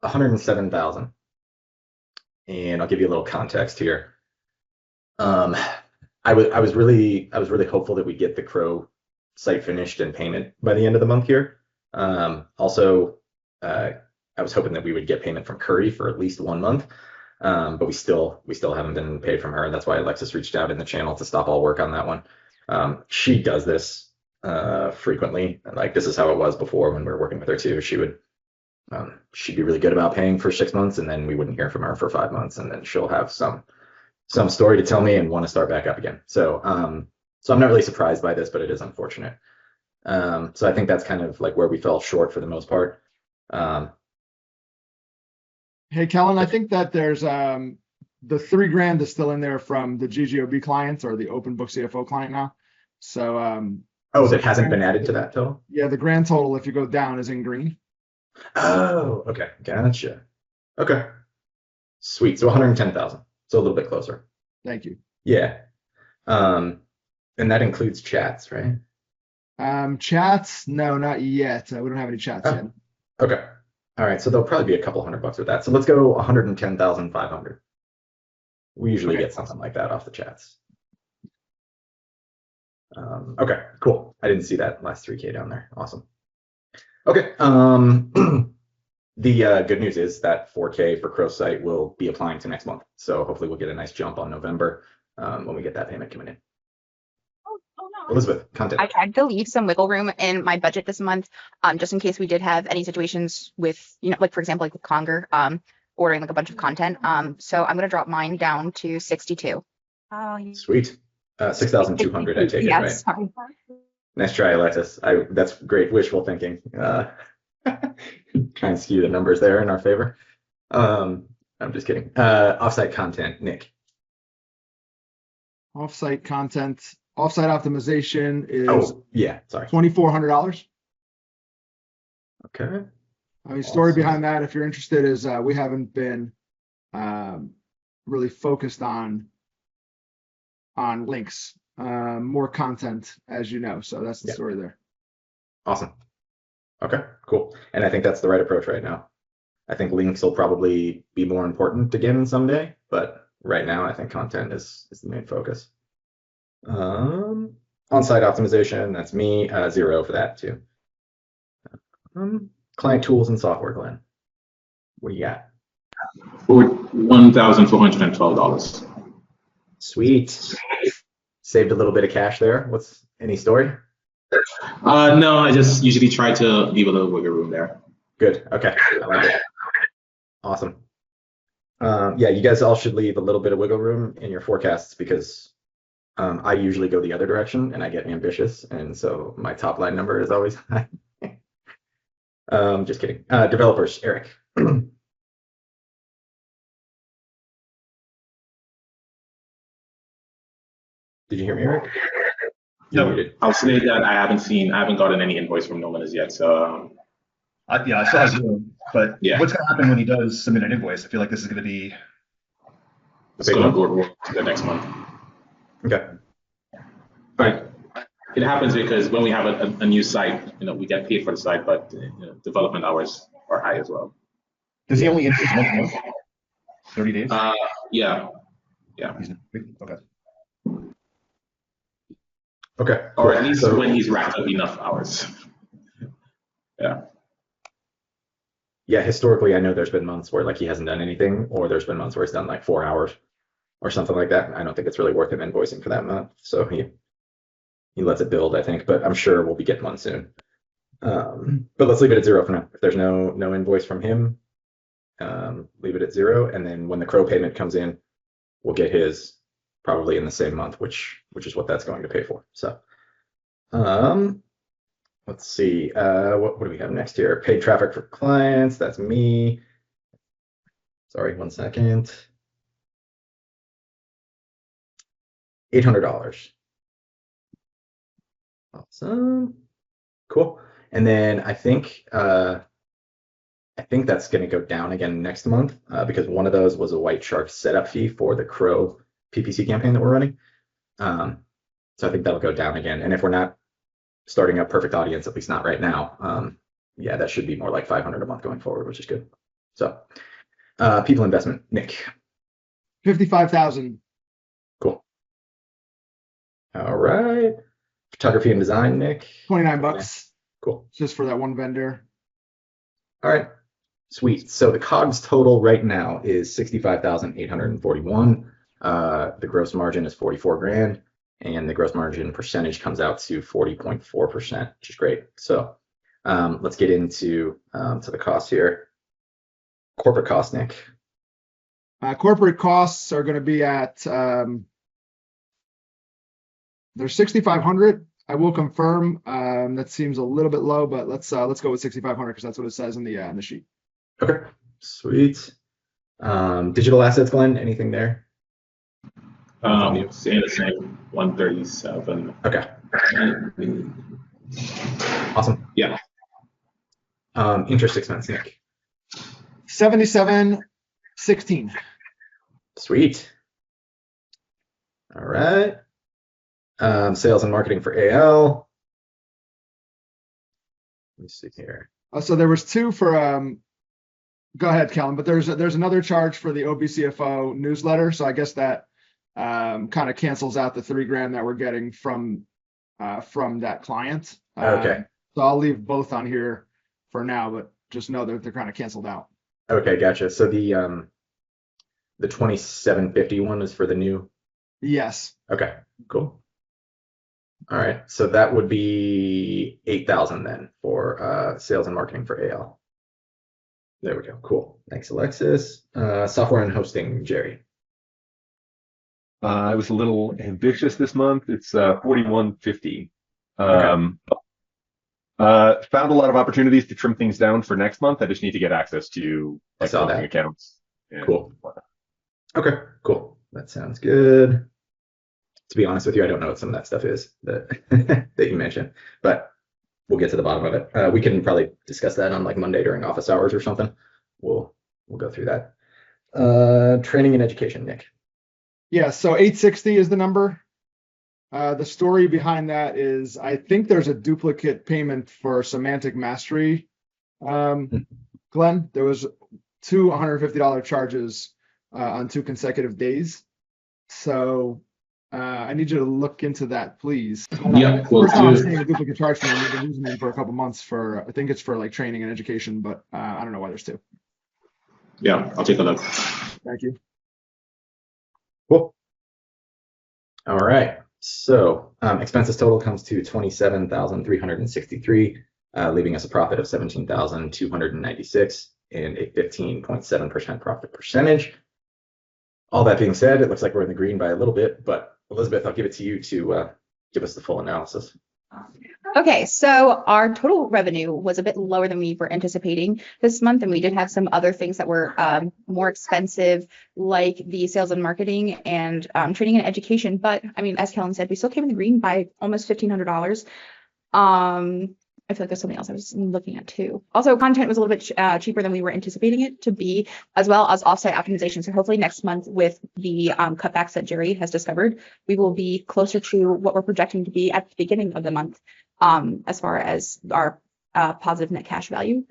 107,000. And I'll give you a little context here. Um, I was really hopeful that we'd get the Crow site finished and payment by the end of the month here. Also, I was hoping that we would get payment from Curry for at least 1 month. But we still haven't been paid from her. That's why Alexis reached out in the channel to stop all work on that one. She does this frequently. Like this is how it was before when we were working with her too. She'd be really good about paying for 6 months, and then we wouldn't hear from her for 5 months, and then she'll have some story to tell me and want to start back up again. So I'm not really surprised by this, but it is unfortunate. So I think that's kind of like where we fell short for the most part. Hey, Kellen, I think that there's the $3,000 is still in there from the GGOB clients or the Open Book CFO client now. So it hasn't been added to that total? Yeah, the grand total, if you go down, is in green. Oh, okay, gotcha. Okay, sweet. So 110,000. So a little bit closer. Thank you. Yeah. And that includes chats, right? Chats? No, not yet. We don't have any chats yet. Okay. All right. So there'll probably be a couple $100 with that. So let's go 110,500. We usually get something like that off the chats. Okay, cool. I didn't see that last 3K down there. Awesome. Okay. The good news is that 4K for Crow site will be applying to next month. So hopefully we'll get a nice jump on November when we get that payment coming in. Elizabeth, content. I tried to leave some wiggle room in my budget this month, just in case we did have any situations with, like for example, like with Conger, ordering like a bunch of content. So I'm gonna drop mine down to 62. Sweet. 6,200, I take it, right? Sorry. Nice try, Alexis. That's great wishful thinking. Try and skew the numbers there in our favor. I'm just kidding. Offsite content, Nick. Offsite content, offsite optimization is sorry. $2,400. Okay. I mean, story behind that, if you're interested, is we haven't been really focused on links, more content, as you know. So that's the story there. Awesome. Okay, cool. And I think that's the right approach right now. I think links will probably be more important again someday, but right now I think content is the main focus. On-site optimization, that's me. 0 for that too. Client tools and software, Glenn. What do you got? $1,412. Sweet. Saved a little bit of cash there. What's any story? No, I just usually try to leave a little wiggle room there. Good. Okay. I like it. Awesome. Yeah, you guys all should leave a little bit of wiggle room in your forecasts because I usually go the other direction and I get ambitious, and so my top line number is always high. Just kidding. Developers, Eric. Did you hear me, Eric? No, I'll say that I haven't gotten any invoice from Nolan as yet. So yeah, I saw Zoom, but yeah. What's going to happen when he does submit an invoice? I feel like this is going to be. It's going to go to the next month. Okay. But it happens because when we have a new site, we get paid for the site, but development hours are high as well. Does he only invoice once a month? 30 days? Yeah. Okay. Okay. Or at least when he's racked up enough hours. Yeah. Yeah, historically, I know there's been months where like he hasn't done anything, or there's been months where he's done like 4 hours or something like that. I don't think it's really worth him invoicing for that month. So he lets it build, I think, but I'm sure we'll be getting one soon. But let's leave it at 0 for now. If there's no invoice from him, leave it at 0. And then when the Crow payment comes in, we'll get his probably in the same month, which is what that's going to pay for. So let's see, what do we have next here? Paid traffic for clients, that's me. Sorry, 1 second. $800. Awesome. Cool. And then I think that's going to go down again next month because one of those was a White Shark setup fee for the Crow PPC campaign that we're running. So I think that'll go down again. And if we're not starting up Perfect Audience, at least not right now, yeah, that should be more like $500 a month going forward, which is good. So, people investment, Nick. 55,000. Cool. All right. Photography and design, Nick. 29 bucks Cool. just for that one vendor. All right. Sweet. So the COGS total right now is 65,841. The gross margin is 44 grand, and the gross margin percentage comes out to 40.4%, which is great. So let's get into to the costs here. Corporate costs, Nick. Corporate costs are going to be at they're 6,500. I will confirm. That seems a little bit low, but let's go with 6,500 because that's what it says in the sheet. Okay, sweet. Digital assets, Glenn, anything there? Saying the same 137. Okay, awesome. Yeah. Interest expense, Nick. 77.16. Sweet. All right. Sales and marketing for AL. Let me see here. So there was two for go ahead, Kellen, but there's another charge for the OBCFO newsletter. So I guess that kind of cancels out the $3,000 that we're getting from that client. Okay. So I'll leave both on here for now, but just know that they're kind of canceled out. Okay, gotcha. So the 2750 one is for the new. Yes. Okay, cool. All right, so that would be 8,000 then for sales and marketing for AL. There we go. Cool. Thanks, Alexis. Software and hosting, Jerry. I was a little ambitious this month. It's 4150. Okay. Found a lot of opportunities to trim things down for next month. I just need to get access to I saw booking that. accounts. and Cool. whatnot. Okay, cool. That sounds good. To be honest with you, I don't know what some of that stuff is that that you mentioned, but we'll get to the bottom of it. We can probably discuss that on like Monday during office hours or something. We'll go through that. Training and education, Nick. Yeah. So 860 is the number. The story behind that is I think there's a duplicate payment for semantic mastery. Glenn, there was two $150 charges on 2 consecutive days. So I need you to look into that, please. Yeah, will First time I'm do. seeing a duplicate charge from them. We've been using them for a couple months for, I think it's for like training and education, but I don't know why there's 2. Yeah, I'll take a look. Thank you. Cool. All right. So expenses total comes to 27,363, leaving us a profit of 17,296 and a 15.7% profit percentage. All that being said, it looks like we're in the green by a little bit, but Elizabeth, I'll give it to you to give us the full analysis. Okay, so our total revenue was a bit lower than we were anticipating this month, and we did have some other things that were more expensive, like the sales and marketing and training and education. But I mean, as Kellen said, we still came in the green by almost $1,500. I feel like there's something else I was looking at too. Also, content was a little bit cheaper than we were anticipating it to be, as well as offsite optimization. So hopefully next month with the cutbacks that Jerry has discovered, we will be closer to what we're projecting to be at the beginning of the month as far as our positive net cash value.